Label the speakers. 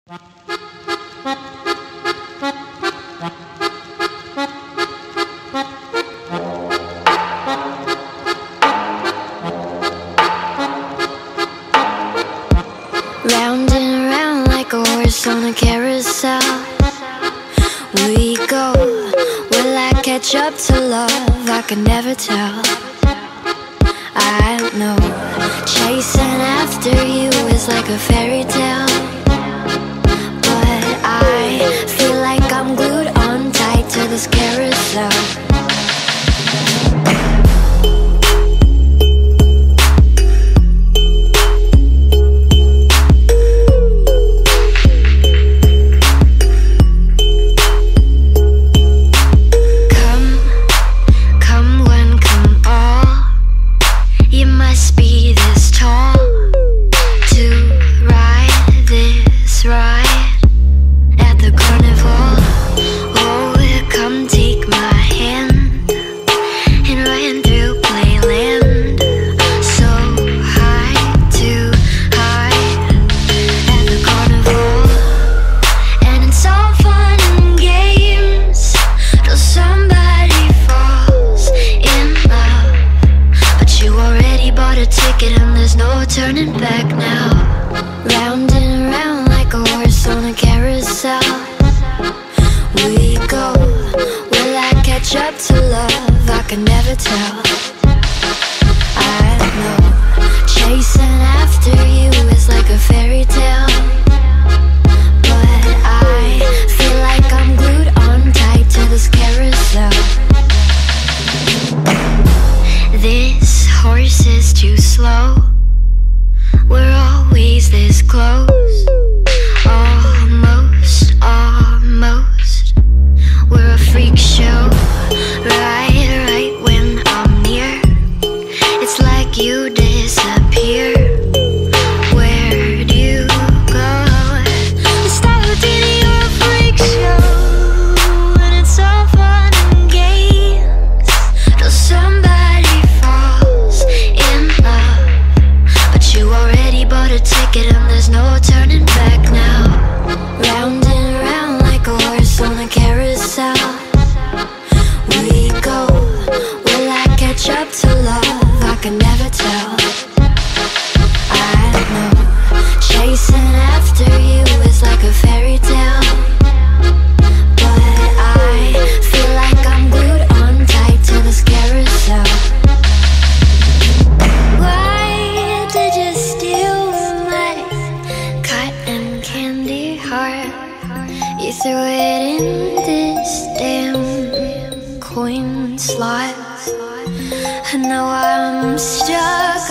Speaker 1: Round and round like a horse on a carousel we go. Will I catch up to love? I can never tell. I know chasing after you is like a fairy tale, but I feel like I'm glued on tight to this carousel. Turning back now. Round and round like a horse on a carousel we go. Will I catch up to love? I can never tell. I know chasing after you is like a fairy tale, but I feel like I'm glued on tight to this carousel. This horse is too slow. We're always this close. Almost, almost. We're a freak show. Right when I'm near, it's like you disappear. Where'd you go? I stopped in your freak show, and it's all fun and games till somebody falls in love, but you already bought a ticket and there's no turning back now. Round and round like a horse on a carousel we go. Will I catch up to love? I can never tell. I know chasing after you is like a fairy tale, but I feel like I'm glued on tight to this carousel. Why did you steal my cotton candy heart? You threw it in this damn coin slot, and now I'm stuck